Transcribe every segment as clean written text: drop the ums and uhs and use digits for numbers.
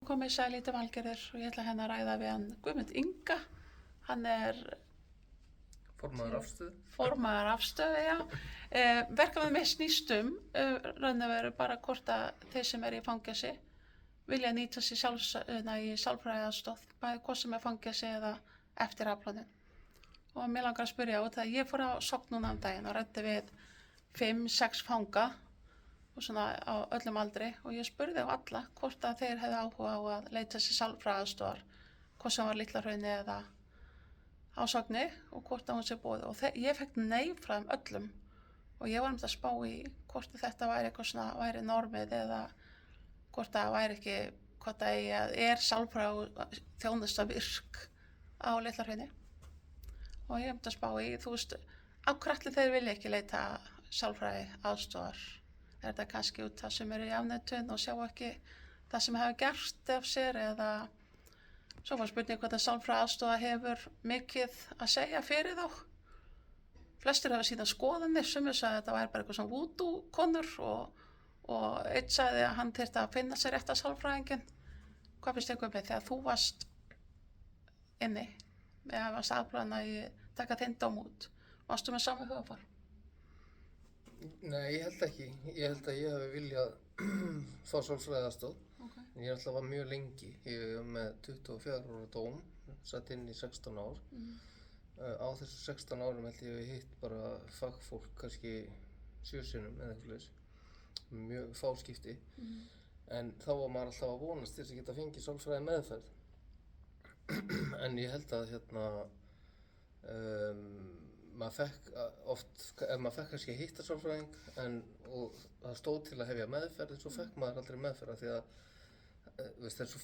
Komið sæl í Valgerður og ég ætla hérna að ræða við hann Guðmund Inga. Hann formaður afstöðu, já. Verkefnið með snýst raun og veru bara hvort að þeir sem í fangelsi vilja nýta sér í sálfræðiaðstoð, bæði hvort sem fangelsi eða eftir afplánun. Og mér langar að spyrja út að ég fór á Sogn núna daginn og ræddi við 5-6 fanga og svona á öllum aldri og ég spurði á alla hvort að þeir hefði áhuga á að leita sér sálfræðiaðstoðar, hvort sem var Litla-Hrauni eða á Sogni og hvort að hún sé boðið og ég fekk nei frá þeim öllum og ég var að spá í hvort að þetta væri eitthvað svona væri normið eða hvort að væri ekki hvort að sálfræði þjónusta virk á Litla-Hrauni og ég að spá í, þú veist, á hverju þeir vilja ekki leita sálfræði aðstoðar. Er þetta kannski út það sem í afneitun og sjá ekki það sem hefur gerst af sér eða svo var spurning hvað það sálfræði aðstoða hefur mikið að segja fyrir þá. Flestir hafa síðan skoðanir, sumir sagði að þetta væri bara eitthvað svona vúdú-konur og einn sagði að hann þyrfti að finna sér rétta sálfræðinginn. Hvað finnst ykkur með þegar þú varst inni með að varst afplana í taka þinn dóm út? Varstu með sama hugafar? Nei, ég held ekki. Ég held að ég hafi viljað fá sálfræðiaðstoð. Okay. Ég alltaf var mjög lengi. Ég var með 24 ára dóm, satt inn í 16 ár. Á þessu 16 árum held ég hef hitt bara fagfólk kannski 7 sinnum eða eitthvað slags. Mjög fá skipti. En þá var maður alltaf að vonast til þess að geta fengið sálfræði meðferð. En ég held að maður fekk oft, ef maður fekk kannski að hitta sálfræðing og það stóð til að hefja meðferð en svo fekk maður aldrei meðferð af því að það er svo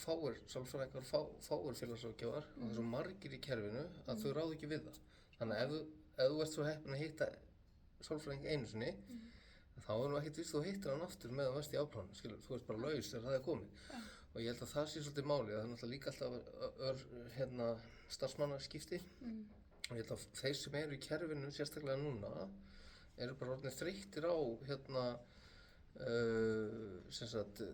fáir sálfræðingar, fáir félagsráðgjafar og það er svo margir í kerfinu að þau ráða ekki við það. Þannig að ef þú ert svo heppinn að hitta sálfræðing einu sinni þá er nú ekkert víst þú hittir hann aftur meðan þú ert í afplánun, skilur, þú ert bara laus þegar það er komið. Og ég held að það sé svolítið málið, það er náttúrulega líka alltaf starfsmannaskipti. Og ég held að þeir sem eru í kerfinu sérstaklega núna eru bara orðnir þreyttir á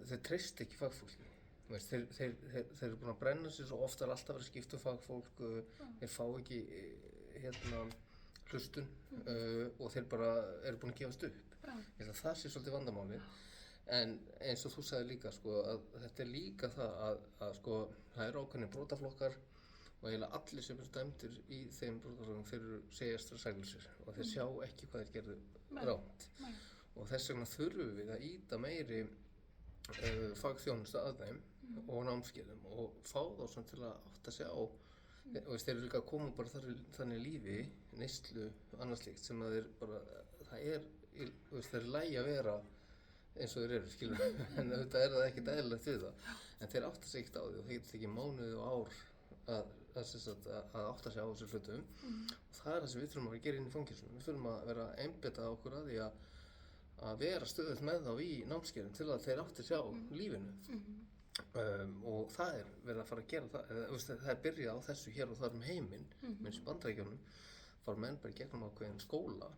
þeir treysta ekki fagfólki. Þeir eru búin að brenna sig svo ofta alltaf verið skipt fagfólk, þeir fá ekki hlustun og þeir bara eru búin að gefast upp. Ég held að það sé svolítið vandamálið. En eins og þú sagði líka að þetta er líka það að það eru ákveðnir brotaflokkar og eiginlega allir sem eru dæmdir í þeim brotaflokkum þeir segjast sælusir og þeir sjá ekki hvað þeir gerðu rangt. Og þess vegna þurfum við að ýta meiri fagþjónustu að þeim og námskeiðum og fá þá svona til að átta sig á þeir eru líka að koma bara þannig lífi, neyslu og annað slíkt sem að þeir er lægi að vera eins og þeir eru, skilur, en auðvitað er það ekkert eðlilegt við það, en þeir átta sig ekkert á því og það getur tekið mánuði og ár að átta sig á þessu hlutum og það er það sem við þurfum að gera inn í fangelsunum. Við þurfum að vera að einbeita okkur að því að vera stöðugt með þá í námskeiðum til að þeir átti sig á lífinu og það er verið að fara að gera það er byrjað á þessu hér og þar heiminn eins og Bandaríkjunum fara menn bara í gegnum ákveðin skóla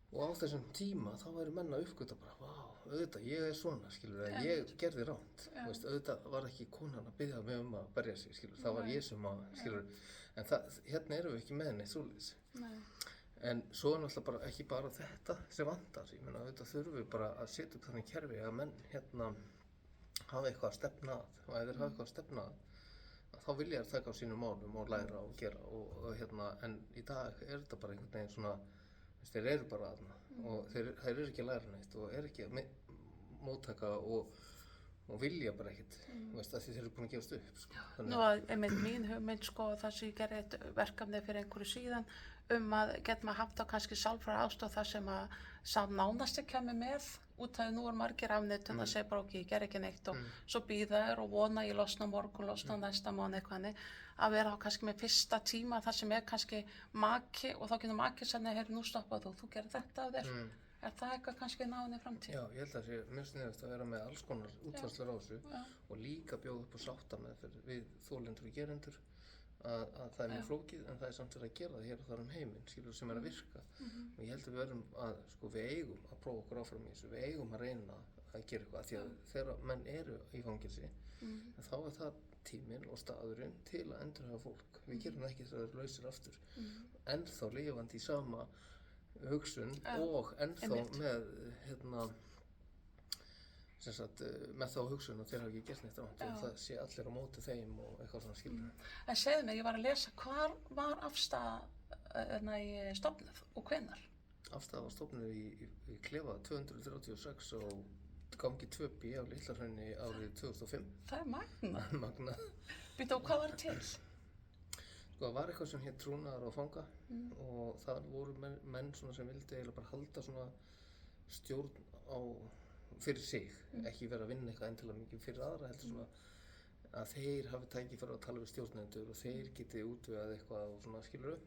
og á þessum tíma þá væru menn að uppgöta bara, vá, auðvitað, ég er svona, skilur, ég gerði rangt. Auðvitað var ekki konan að biðja mig að berja sig, skilur, það var ég sem að, skilur, en hérna erum við ekki með neitt svoleiðis. En svo er náttúrulega bara ekki bara þetta sem vandar, ég meina, auðvitað þurfum við bara að setja upp þannig kerfi að menn hafa eitthvað að stefna að og ef þeir hafa eitthvað að stefna að þá vilja þeir taka á sínum málum og læra og gera en í dag er þetta bara einhvern veginn svona þeir eru bara þarna og þeir eru ekki að læra neitt og eru ekki að móttaka og vilja bara ekkert að því þeir eru búin að gefast upp. Nú mín hugmynd það sem ég gerði eitt verkefni fyrir einhverju síðan að geta maður haft á kannski sálfræði aðstoð þar sem að sá nánasti kemur með út af nú margir afneitun að segja bara ok, ég ger ekki neitt og svo bíða þér og vona ég losna morgun, losna næsta mánuð eitthvað að vera þá kannski með fyrsta tíma þar sem kannski maki og þá getur maki senni nú stoppað þú gerir þetta af þér. Er það eitthvað kannski náinn í framtíð? Já, ég held að það sé mjög sniðugt að vera með alls konar útfærslur á þessu og líka bjóða upp á sáttameðferð við þolendur og gerendur að það er mjög flókið en það er samt verið að gera það hér og þar heiminn, skilur, sem er að virka og ég held að við verðum að, við eigum að prófa okkur áfram í þessu, við eigum að reyna að gera eitthvað, því að þegar menn eru í fangelsi, þá er það tíminn og staðurinn til að endurhæfa fólk. Við gerum það ekki þegar það eru lausir aftur. Ennþá lifandi í sama hugsun og ennþá með, með þá hugsun að þeir hafa ekki gert neitt rangt og það sé allir á móti þeim og eitthvað svona skilur. En segðu mér, ég var að lesa, hvar var Afstaða stofnuð og hvenær? Afstaða var stofnuð í Klefa 236 og gangi 2B á Litla-Hrauni árið 2005. Það er magnað. Magnað. Býttu, og hvað var til? Sko, það var eitthvað sem hétt trúnaðar og fanga og það voru menn svona sem vildi eiginlega bara halda svona stjórn á fyrir sig, ekki vera að vinna eitthvað endilega mikið fyrir aðra, heldur svona að þeir hafi tækifæri að tala við stjórnendur og þeir geti útvegað eitthvað og svona skilur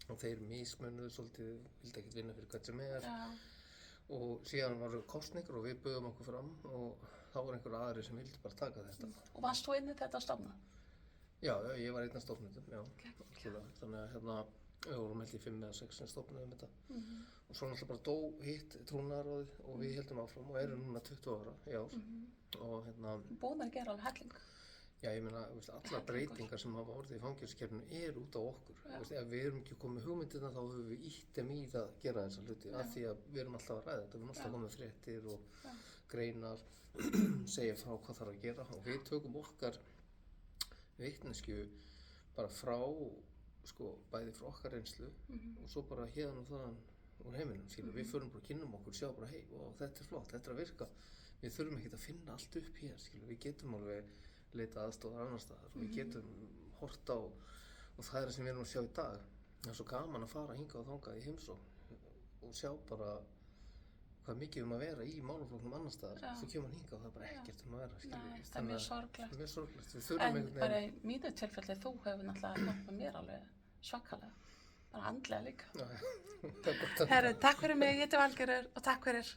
og þeir mismunuðu svolítið, vildi ekkert vinna fyrir hvert sem er og síðan varu kosningur og við böðum okkur fram og þá var einhver aðri sem vildi bara taka þetta. Og varst þú inn í þetta stofnað? Já, ég var einn af stofnendum, já, þannig að við vorum held í 5 eða 6 sem stofnuðum þetta og svo náttúrulega bara dó hitt trúnaðarráðið og við heldum áfram og erum núna 20 ára í ár og Búin að gera alveg helling. Já, ég meina, allar breytingar sem hafa orðið í fangelsiskerfinu út á okkur. Ef við erum ekki komið hugmyndirna þá höfum við ýtt þeim í það að gera þessa hluti af því að við erum alltaf að ræða þetta, við erum alltaf komið fréttir og greinar, segja frá hvað þarf að gera og við tökum okkar vitneskju bara frá, sko, bæði frá okkar reynslu og svo bara hérna og þaðan úr heiminum, skilur, við förum bara að kynnum okkur, sjá bara hei, og þetta er flott, þetta er að virka, við þurfum ekkert að finna allt upp hér, skilur, við getum alveg leita aðstoðar annar staðar og við getum hort á og það er það sem við erum að sjá í dag. Það er svo gaman að fara hingað og þangað í heimsókn og sjá bara hvað mikið að vera í málaflokknum annar staðar. Svo kemur hingað og það er bara ekkert að vera, skilur. Nei, það er mjög sorglegt. Mjög sorglegt. Við þurfum en bara í mínu tilfelli þú hefur náttúrulega hjálpað mér alveg svakalega. Bara andlega líka. Já, það er gott að Herru, takk fyrir mig, ég heiti Valgerður og takk fyrir.